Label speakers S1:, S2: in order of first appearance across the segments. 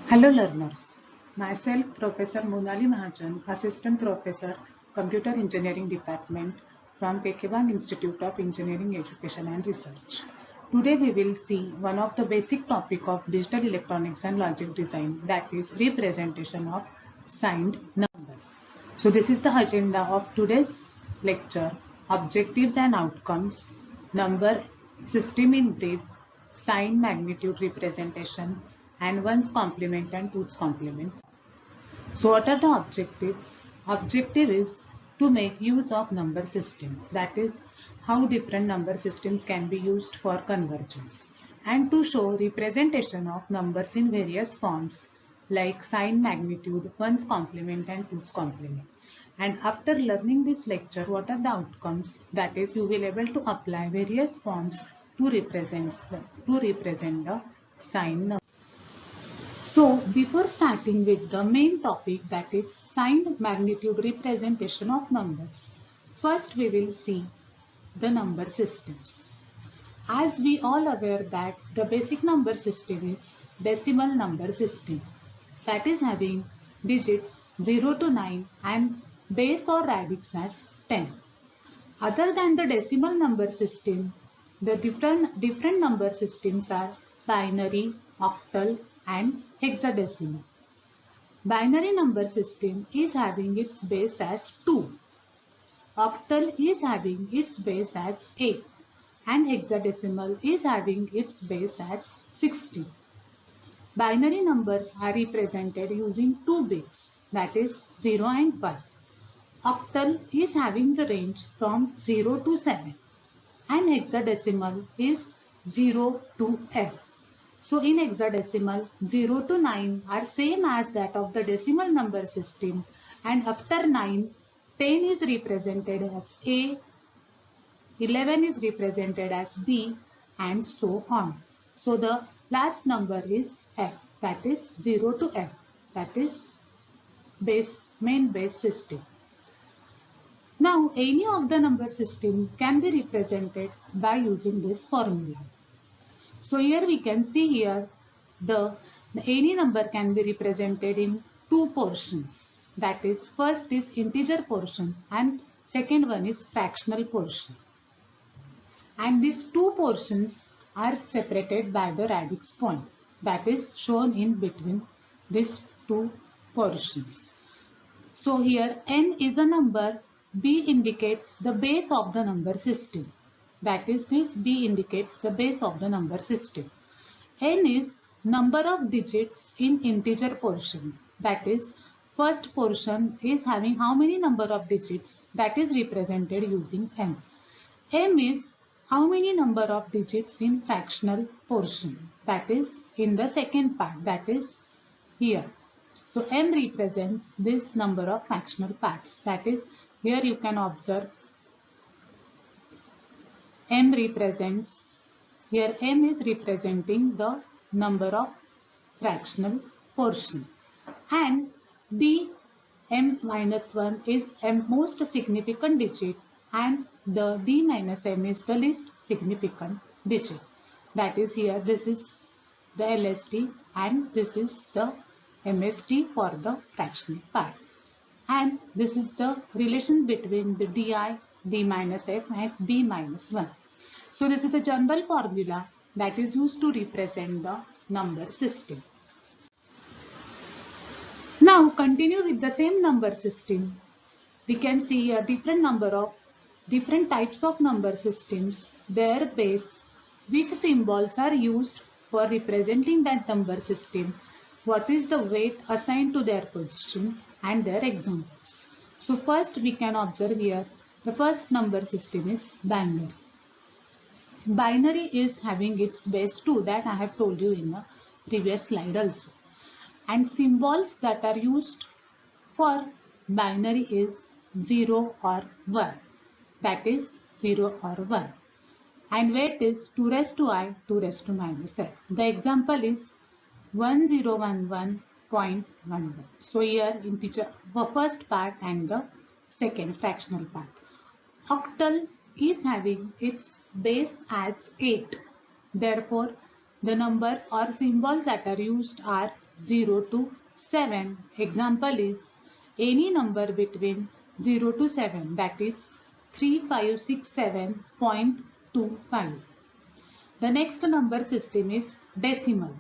S1: Hello learners, myself Professor Monali Mahajan, Assistant Professor, Computer Engineering Department from Kekevan Institute of Engineering Education and Research. Today we will see one of the basic topic of digital electronics and logic design, that is representation of signed numbers. So this is the agenda of today's lecture: objectives and outcomes, number system in brief, sign magnitude representation, and one's complement and two's complement. So what are the objectives? Objective is to make use of number systems, that is how different number systems can be used for convergence, and to show representation of numbers in various forms like sign magnitude, one's complement and two's complement. And after learning this lecture, what are the outcomes? That is, you will able to apply various forms to represent the sign number. So before starting with the main topic, that is signed magnitude representation of numbers, first we will see the number systems. As we all aware that the basic number system is decimal number system, that is having digits 0 to 9 and base or radix as 10. Other than the decimal number system, the different number systems are binary, octal and hexadecimal. Binary number system is having its base as 2. Octal is having its base as 8 and hexadecimal is having its base as 16. Binary numbers are represented using 2 bits, that is 0 and 1. Octal is having the range from 0 to 7 and hexadecimal is 0 to F. So in hexadecimal, 0 to 9 are same as that of the decimal number system, and after 9, 10 is represented as A, 11 is represented as B and so on. So the last number is F, that is 0 to F, that is main base system. Now any of the number system can be represented by using this formula. So here we can see here any number can be represented in two portions. That is, first is integer portion and second one is fractional portion. And these two portions are separated by the radix point, that is shown in between these two portions. So here n is a number, B indicates the base of the number system. That is, this B indicates the base of the number system. N is number of digits in integer portion. That is, first portion is having how many number of digits, that is represented using M. M is how many number of digits in fractional portion, that is in the second part, that is here. So M represents this number of fractional parts, that is here you can observe M represents, here M is representing the number of fractional portion, and D M minus 1 is M most significant digit and the D minus M is the least significant digit. That is here this is the LSD and this is the MSD for the fractional part. And this is the relation between the DI, D minus F and B minus 1. So this is the general formula that is used to represent the number system. Now continue with the same number system. We can see a different types of number systems, their base, which symbols are used for representing that number system, what is the weight assigned to their position and their examples. So first we can observe here the first number system is binary. Binary is having its base 2, that I have told you in the previous slide also. And symbols that are used for binary is 0 or 1, that is 0 or 1. And weight is 2 raised to I, 2 raised to minus F. The example is 1011.11. So here integer the first part and the second fractional part. Octal is having its base as 8. Therefore, The numbers or symbols that are used are 0 to 7. Example is any number between 0 to 7, that is 3567.25. The next number system is decimal.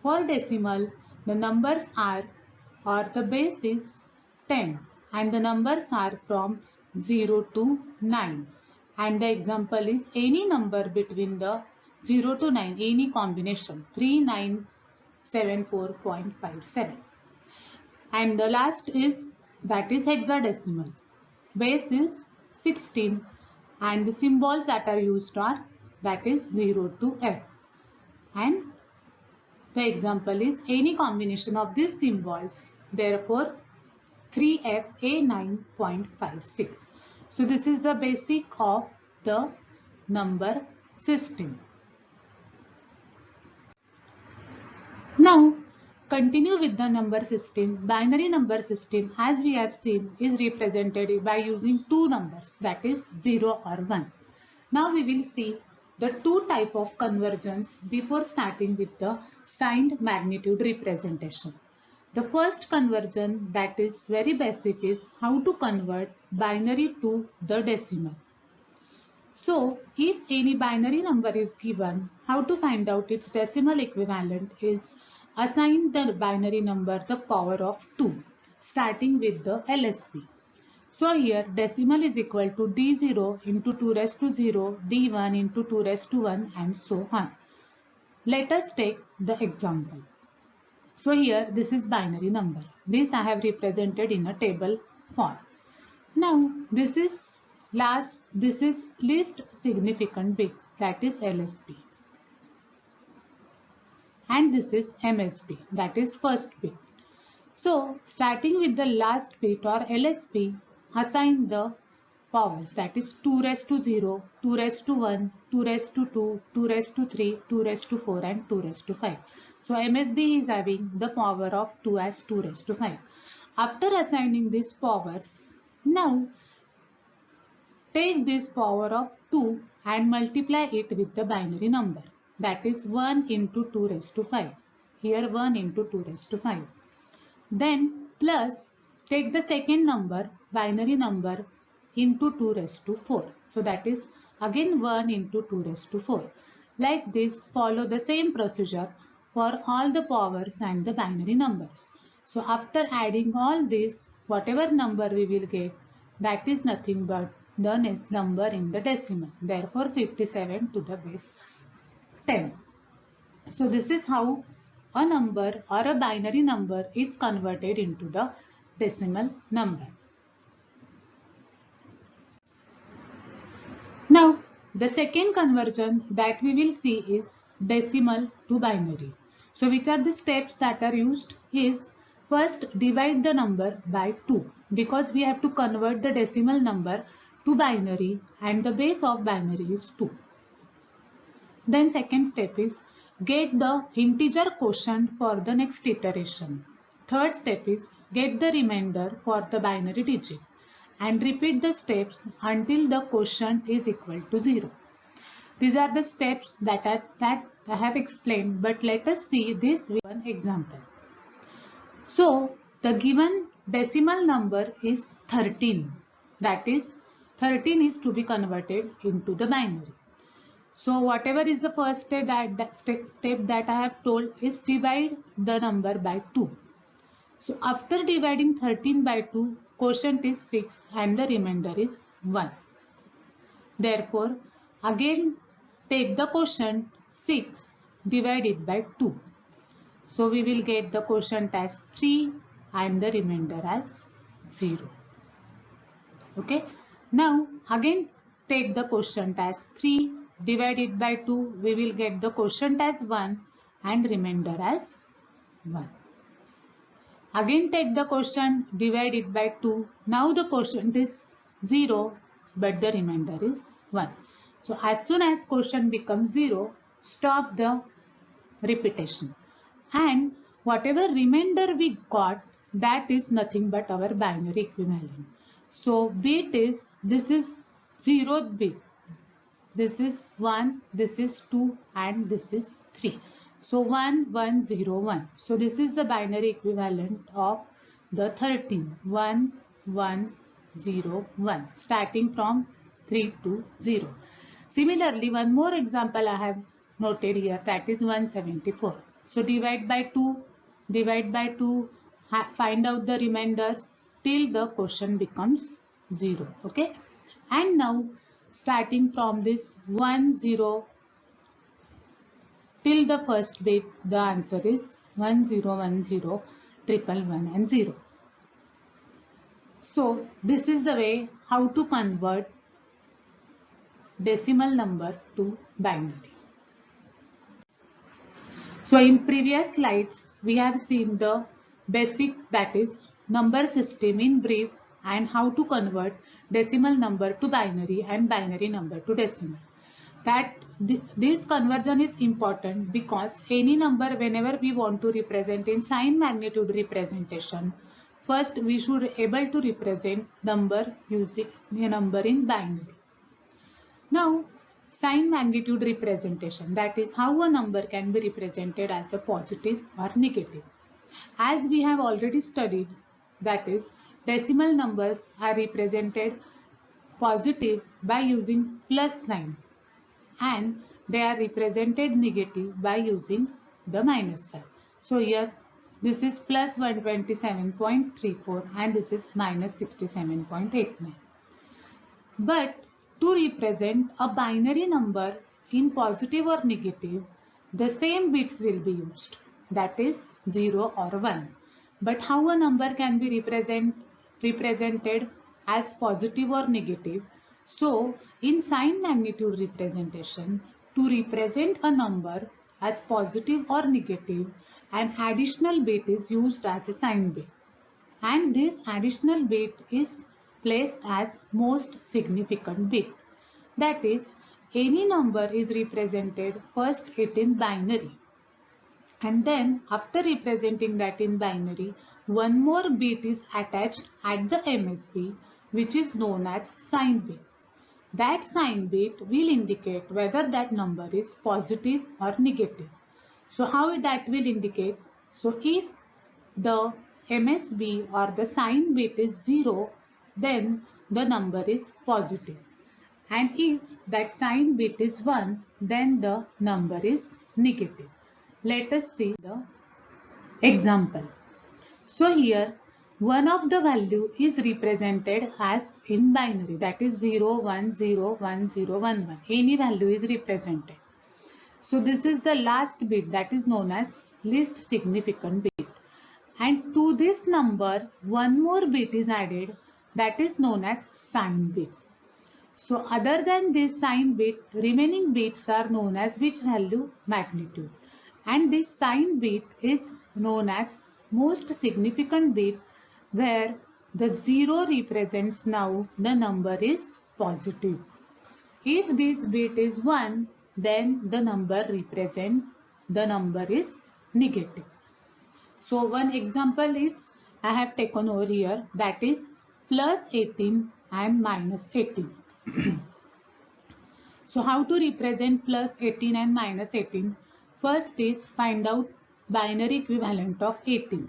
S1: For decimal, the numbers are or the base is 10 and the numbers are from 0 to 9. And the example is any number between the 0 to 9, any combination 3974.57. And the last is that is hexadecimal. Base is 16 and the symbols that are used are that is 0 to F. And the example is any combination of these symbols. Therefore, 3FA9.56. So this is the basic of the number system. Now, continue with the number system. Binary number system, as we have seen, is represented by using two numbers, that is 0 or 1. Now we will see the two type of conversions before starting with the signed magnitude representation. The first conversion, that is very basic, is how to convert binary to the decimal. So, if any binary number is given, how to find out its decimal equivalent is assign the binary number the power of 2, starting with the LSB. So here decimal is equal to D0 into 2 raised to 0, D1 into 2 raised to 1 and so on. Let us take the example. So here this is binary number. This I have represented in a table form. Now this is least significant bit, that is LSB. And this is MSB, that is first bit. So starting with the last bit or LSB, assign the powers, that is 2 raised to 0, 2 raised to 1, 2 raised to 2, 2 raised to 3, 2 raised to 4 and 2 raised to 5. So MSB is having the power of 2 as 2 raised to 5. After assigning these powers, now take this power of 2 and multiply it with the binary number, that is 1 into 2 raised to 5. Here 1 into 2 raised to 5. Then plus take the second number, binary number, into 2 raised to 4. So that is again 1 into 2 raised to 4. Like this, follow the same procedure for all the powers and the binary numbers. So after adding all this, whatever number we will get, that is nothing but the next number in the decimal. Therefore 57 to the base 10. So this is how a number or a binary number is converted into the decimal number. Now, the second conversion that we will see is decimal to binary. So, which are the steps that are used is first divide the number by 2 because we have to convert the decimal number to binary and the base of binary is 2. Then second step is get the integer quotient for the next iteration. Third step is get the remainder for the binary digit and repeat the steps until the quotient is equal to 0. These are the steps that I have explained, but let us see this with one example. So the given decimal number is 13. That is 13 is to be converted into the binary. So whatever is the first step that I have told is divide the number by 2. So after dividing 13 by 2, quotient is 6 and the remainder is 1. Therefore, again take the quotient 6 divided by 2. So we will get the quotient as 3 and the remainder as 0. Okay. Now again take the quotient as 3 divided by 2. We will get the quotient as 1 and remainder as 1. Again take the quotient divided by 2. Now the quotient is 0 but the remainder is 1. So as soon as quotient becomes 0, stop the repetition. And whatever remainder we got, that is nothing but our binary equivalent. So bit is, this is 0th bit. this is 1, this is 2 and this is 3. So 1, 1, 0, 1. So this is the binary equivalent of the 13. 1, 1, 0, 1. Starting from 3 to 0. Similarly, one more example I have noted here, that is 174. So divide by 2, find out the remainders till the quotient becomes 0. Okay. And now starting from this 1, 0 till the first bit, the answer is 1, 0, 1, 0, 111 and 0. So this is the way how to convert decimal number to binary. So in previous slides, we have seen the basic, that is number system in brief, and how to convert decimal number to binary and binary number to decimal. This conversion is important because any number, whenever we want to represent in sign magnitude representation, first we should able to represent number using a number in binary. Now, sign magnitude representation, that is how a number can be represented as a positive or negative. As we have already studied, that is decimal numbers are represented positive by using plus sign and they are represented negative by using the minus sign. So here this is plus 127.34 and this is minus 67.89. But to represent a binary number in positive or negative, the same bits will be used, that is 0 or 1. But how a number can be represented as positive or negative? So in sign magnitude representation, to represent a number as positive or negative, an additional bit is used as a sign bit. And this additional bit is placed as most significant bit. That is, any number is represented first it in binary, and then after representing that in binary, one more bit is attached at the MSB, which is known as sign bit. That sign bit will indicate whether that number is positive or negative. So how that will indicate? So if the MSB or the sign bit is 0, then the number is positive. And if that sign bit is 1, then the number is negative. Let us see the example. So here one of the value is represented as in binary, that is 0, 1, 0, 1, 0, 1, 1. Any value is represented. So this is the last bit, that is known as least significant bit. And to this number, one more bit is added, that is known as sign bit. So other than this sign bit, remaining bits are known as which value? Magnitude. And this sign bit is known as most significant bit, where the 0 represents now the number is positive. If this bit is 1, then the number represents the number is negative. So one example is I have taken over here, that is plus 18 and minus 18. So how to represent plus 18 and minus 18? First is find out binary equivalent of 18.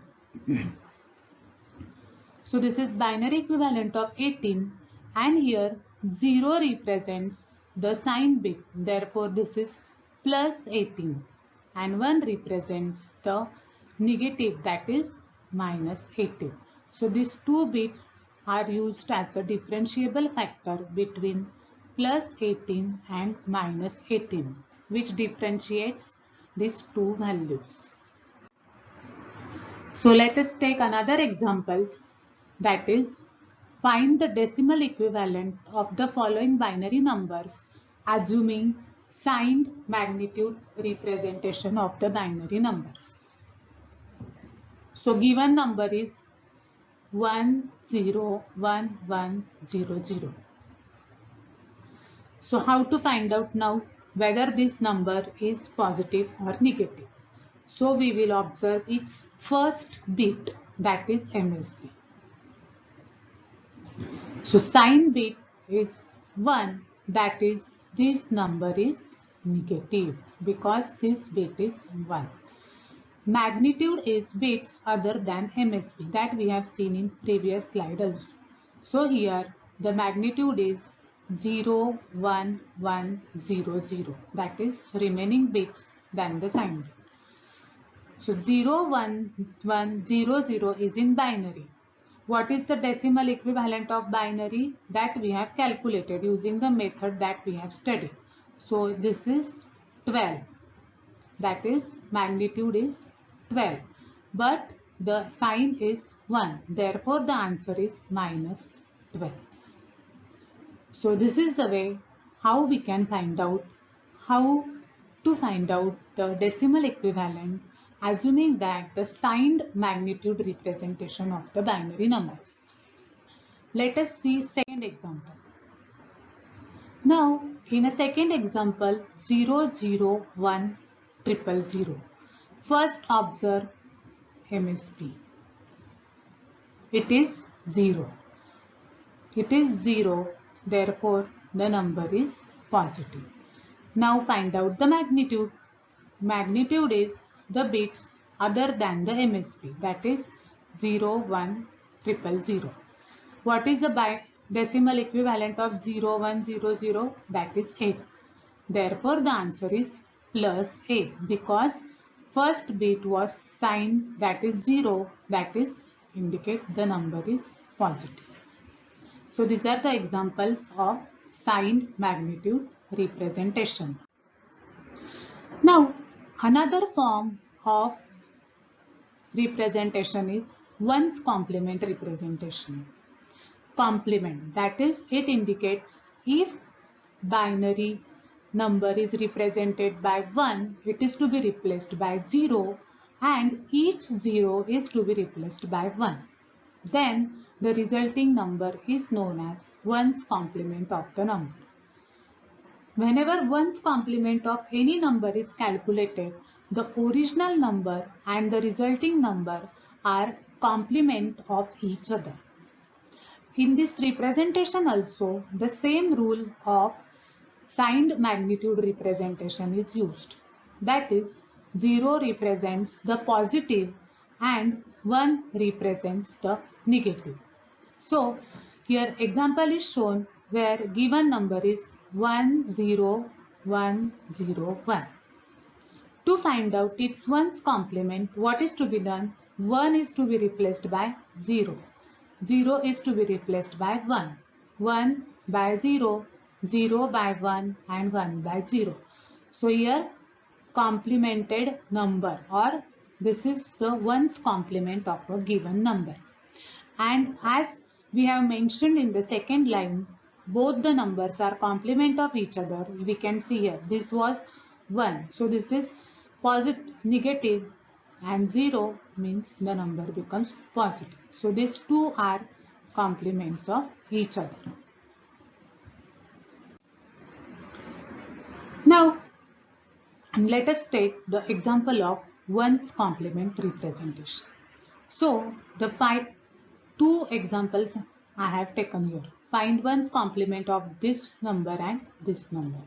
S1: So this is binary equivalent of 18 and here 0 represents the sign bit. Therefore this is plus 18 and 1 represents the negative, that is minus 18. So these two bits are used as a differentiable factor between plus 18 and minus 18, which differentiates these two values. So let us take another examples, that is find the decimal equivalent of the following binary numbers assuming signed magnitude representation of the binary numbers. So given number is 101100. So how to find out now whether this number is positive or negative? So we will observe its first bit, that is MSB. So sign bit is 1, that is this number is negative because this bit is 1. Magnitude is bits other than MSB that we have seen in previous slide also. So here the magnitude is 0, 1, 1, 0, 0. That is remaining bits than the sign bit. So 0, 1, 1, 0, 0 is in binary. What is the decimal equivalent of binary? That we have calculated using the method that we have studied. So this is 12. That is magnitude is 12. But the sign is 1. Therefore the answer is minus 12. So this is the way how we can find out the decimal equivalent, assuming that the signed magnitude representation of the binary numbers. Let us see second example. Now in a second example 0, 0, 1, 0, 0. First observe MSB. It is 0. It is 0, therefore the number is positive. Now find out the magnitude. Magnitude is the bits other than the MSB, that is 0, 1, 0, 0. What is the decimal equivalent of 0, 1, 0, 0? That is 8. Therefore the answer is plus 8 because first bit was signed, that is 0, that is indicate the number is positive. So these are the examples of signed magnitude representation. Now another form of representation is ones complement representation. Complement, that is it indicates if binary number is represented by 1, it is to be replaced by 0 and each 0 is to be replaced by 1. Then the resulting number is known as ones complement of the number. Whenever ones complement of any number is calculated, the original number and the resulting number are complement of each other. In this representation also, the same rule of signed magnitude representation is used. That is, 0 represents the positive and 1 represents the negative. So here example is shown where given number is 1, 0, 1, 0, 1. To find out its ones complement, what is to be done? 1 is to be replaced by 0. 0 is to be replaced by 1. 1 by 0, 0 by 1 and 1 by 0. So here complemented number, or this is the ones complement of a given number. And as we have mentioned in the second line, both the numbers are complement of each other. We can see here this was 1. So this is positive, negative, and 0 means the number becomes positive. So these two are complements of each other. Now let us take the example of ones complement representation. So the two examples I have taken here. Find ones complement of this number and this number.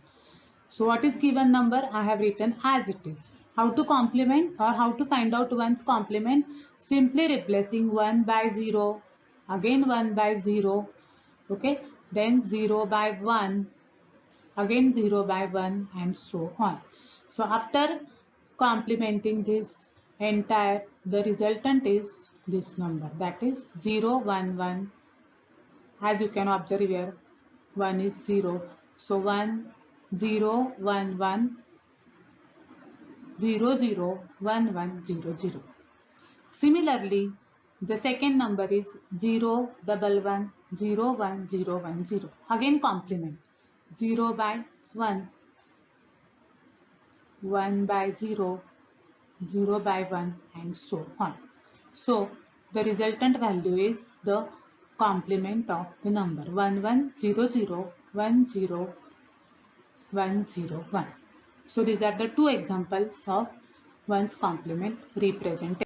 S1: So what is given number? I have written as it is. How to complement or how to find out ones complement? Simply replacing 1 by 0, again 1 by 0, okay, then 0 by 1, again 0 by 1 and so on. So after complementing this entire, the resultant is this number, that is 0, 1, 1. As you can observe here, 1 is 0. So 1, 0, 1, 1, 0, 0, 1, 1, 0, 0. Similarly, the second number is 0, 1, 1, 0, 1, 0, 1, 0. Again complement 0 by 1, 1 by 0, 0 by 1 and so on. So the resultant value is the complement of the number 1, 1, 0, 0, 1, 0, 1, 0, 1. So these are the two examples of ones complement representation.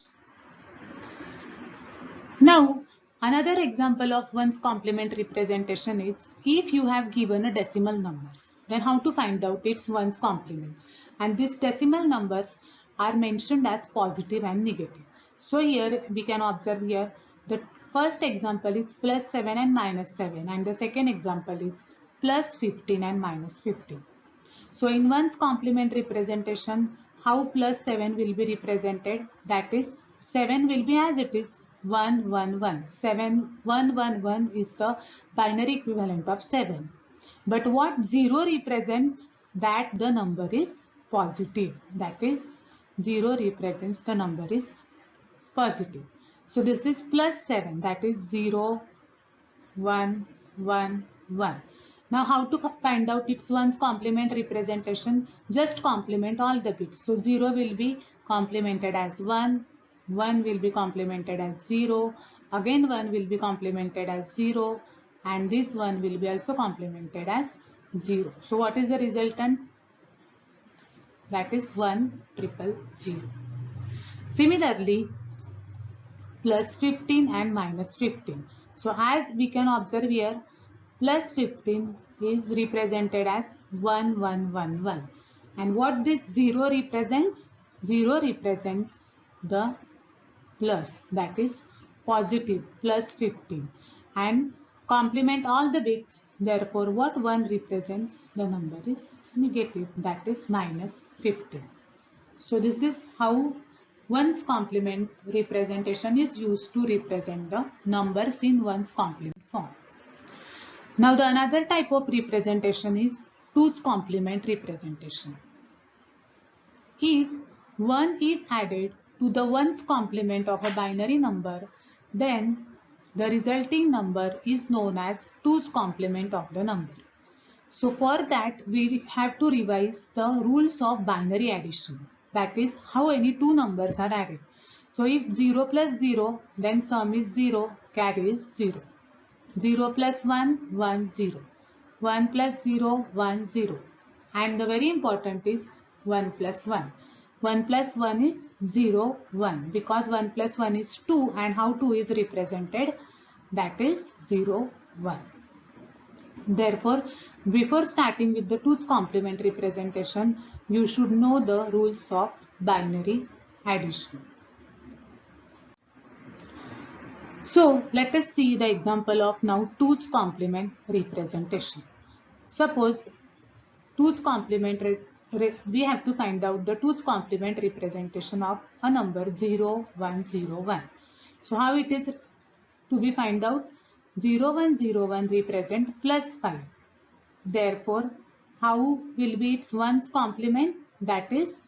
S1: Now Another example of one's complement representation is if you have given a decimal numbers, then how to find out its one's complement. And these decimal numbers are mentioned as positive and negative. So here we can observe here the first example is plus 7 and minus 7, and the second example is plus 15 and minus 15. So in one's complement representation, how plus 7 will be represented? That is 7 will be as it is 1 1 1. 7 1 1 1 is the binary equivalent of 7. But what 0 represents? That the number is positive. That is 0 represents the number is positive. So this is plus 7, that is 0 1 1 1. Now how to find out its one's complement representation? Just complement all the bits. So 0 will be complemented as 1, 1 will be complemented as 0, again 1 will be complemented as 0, and this one will be also complemented as 0. So what is the resultant? That is 1 triple 0. Similarly, plus 15 and minus 15. So as we can observe here, plus 15 is represented as 1 1 1 1. And what this 0 represents? 0 represents the plus, that is positive, plus 15. And complement all the bits. Therefore, what 1 represents? The number is negative, that is minus 15. So this is how one's complement representation is used to represent the numbers in one's complement form. Now the another type of representation is 2's complement representation. If 1 is added to the 1's complement of a binary number, then the resulting number is known as 2's complement of the number. So for that we have to revise the rules of binary addition. That is how any two numbers are added. So if 0 plus 0, then sum is 0, carry is 0. 0 plus 1, 1, 0. 1 plus 0, 1, 0. And the very important is 1 plus 1. 1 plus 1 is 0, 1. Because 1 plus 1 is 2, and how 2 is represented? That is 0, 1. Therefore, before starting with the 2's complement representation, you should know the rules of binary addition. So, let us see the example of now 2's complement representation. Suppose 2's complement, we have to find out the 2's complement representation of a number 0, 1, 0, 1. So, how it is to be find out? 0, 1, 0, 1 represent plus 5. Therefore, how will be its one's complement? That is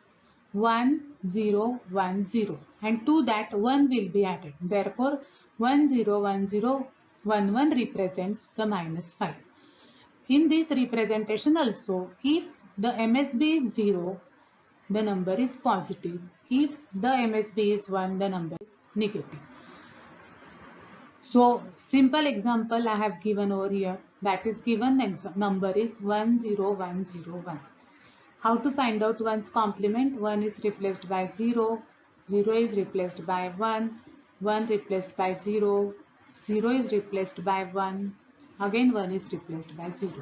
S1: 1, 0, 1, 0. And to that 1 will be added. Therefore, 1, 0, 1, 0, 1, 1 represents the minus 5. In this representation also, if the MSB is 0, the number is positive. If the MSB is 1, the number is negative. So, simple example I have given over here. That is given number is 10101. How to find out one's complement? 1 is replaced by 0, 0 is replaced by 1, 1 replaced by 0, 0 is replaced by 1, again 1 is replaced by 0.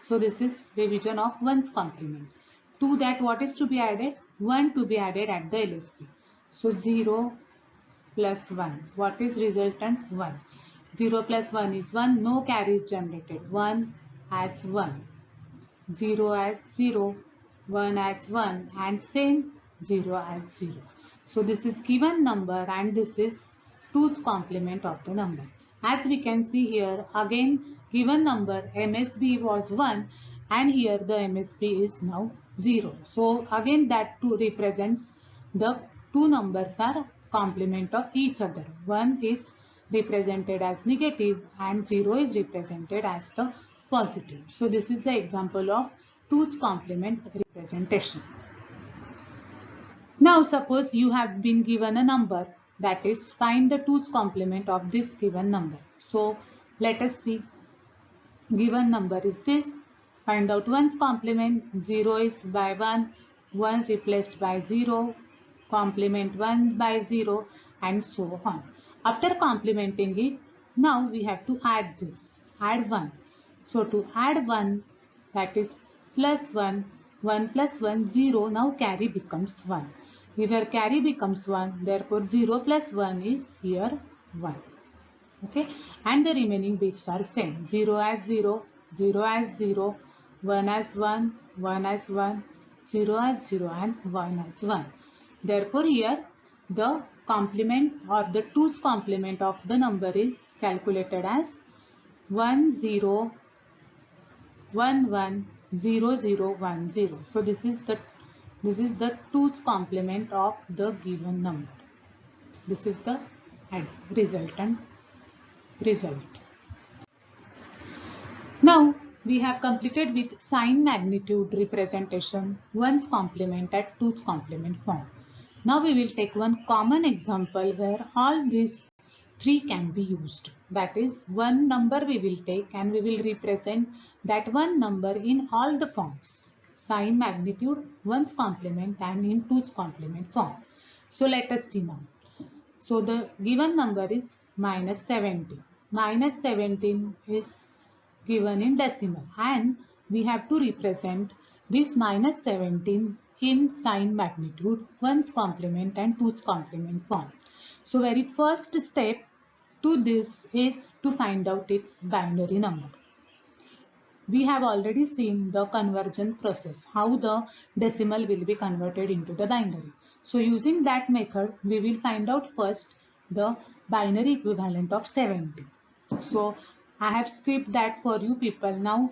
S1: So this is revision of one's complement. To that what is to be added? 1 to be added at the LSB. So 0 plus 1. What is resultant? 1. 0 plus 1 is 1. No carry is generated. 1 adds 1. 0 adds 0. 1 adds 1. And same 0 adds 0. So this is given number and this is 2's complement of the number. As we can see here, again given number MSB was 1 and here the MSB is now 0. So again that 2 represents the two numbers are complement of each other. 1 is represented as negative and 0 is represented as the positive. So this is the example of 2's complement representation. Now suppose you have been given a number, that is find the 2's complement of this given number. So let us see. Given number is this. Find out 1's complement. 0 is by 1, 1 replaced by 0, complement 1 by 0 and so on. After complementing it, Now we have to add this, add 1. So to add 1, that is plus 1, 1 plus 1, 0, now carry becomes 1. Here carry becomes 1, therefore 0 plus 1 is here 1. Okay, and the remaining bits are same, 0 as 0, 0 as 0, 1 as 1, 1 as 1, 0 as 0 and 1 as 1. Therefore here the complement or the 2's complement of the number is calculated as 1 0 1 1 0 0 1 0. So this is the 2's complement of the given number. This is the resultant result. Now we have completed with sign magnitude representation, 1's complement at 2's complement form. Now we will take one common example where all these three can be used. That is, one number we will take and we will represent that one number in all the forms. Sign magnitude, 1's complement and in 2's complement form. So let us see now. So the given number is minus 17. Minus 17 is given in decimal and we have to represent this minus 17 in sign magnitude, 1's complement and 2's complement form. So very first step to this is to find out its binary number. We have already seen the conversion process, how the decimal will be converted into the binary. So using that method, we will find out first the binary equivalent of 70. So I have skipped that for you people. Now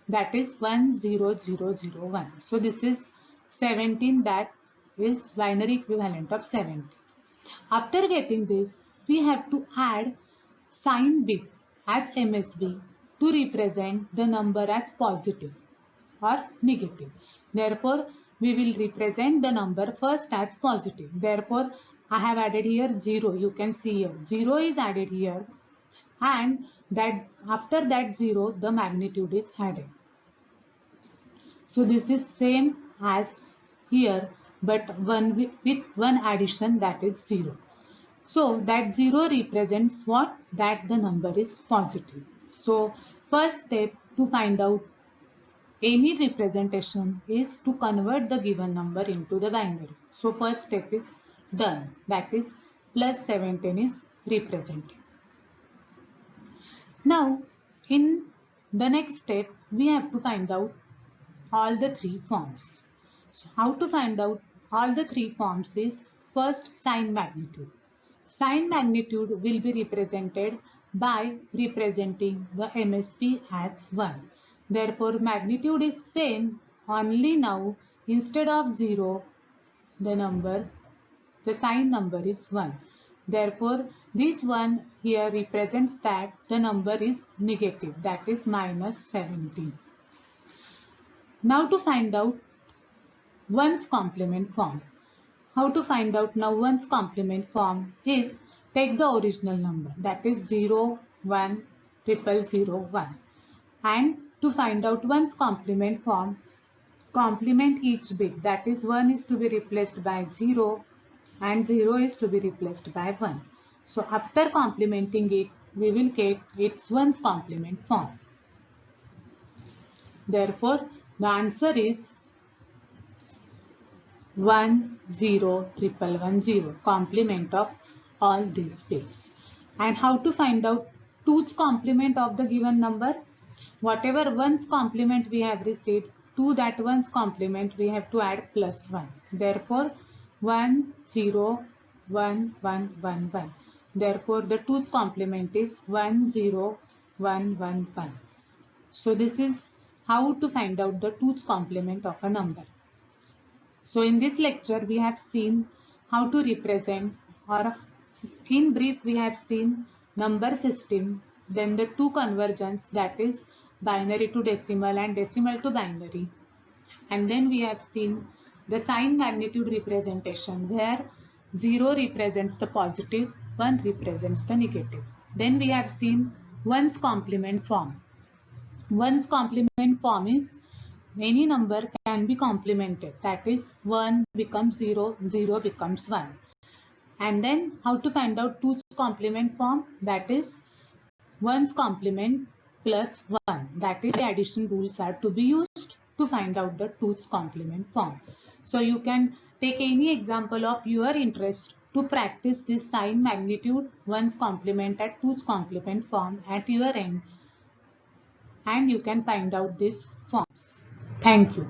S1: that is 10001. So this is 17, that is binary equivalent of 70. After getting this, we have to add sign bit as MSB to represent the number as positive or negative. Therefore, we will represent the number first as positive. Therefore, I have added here 0. You can see here 0 is added here, and that after that 0 the magnitude is added. So this is same as here, but with one addition, that is 0. So that 0 represents what? That the number is positive. So first step to find out any representation is to convert the given number into the binary. So first step is done. That is plus 17 is represented. Now in the next step we have to find out all the three forms. So how to find out all the three forms is first sign magnitude. Sign magnitude will be represented by representing the MSB as 1. Therefore, magnitude is same, only now instead of 0, the sign number is 1. Therefore, this 1 here represents that the number is negative, that is minus 17. Now to find out 1's complement form. How to find out now 1's complement form is take the original number, that is 0, 1, 0001, and to find out 1's complement form, complement each bit, that is 1 is to be replaced by 0 and 0 is to be replaced by 1. So after complementing it, we will get its 1's complement form. Therefore, the answer is 10110, complement of all these bits. And how to find out 2's complement of the given number? Whatever 1's complement we have received, to that 1's complement we have to add plus 1. Therefore 10111. Therefore the 2's complement is 10111. So this is how to find out the 2's complement of a number. So in this lecture we have seen how to represent, or in brief we have seen number system, then the two conversions, that is binary to decimal and decimal to binary, and then we have seen the sign magnitude representation where 0 represents the positive, 1 represents the negative. Then we have seen 1's complement form. 1's complement form is any number can be complemented, that is 1 becomes 0, 0 becomes 1. And then how to find out 2's complement form, that is 1's complement plus 1. That is, the addition rules are to be used to find out the 2's complement form. So you can take any example of your interest to practice this sign magnitude 1's complement at 2's complement form at your end, and you can find out these forms. Thank you.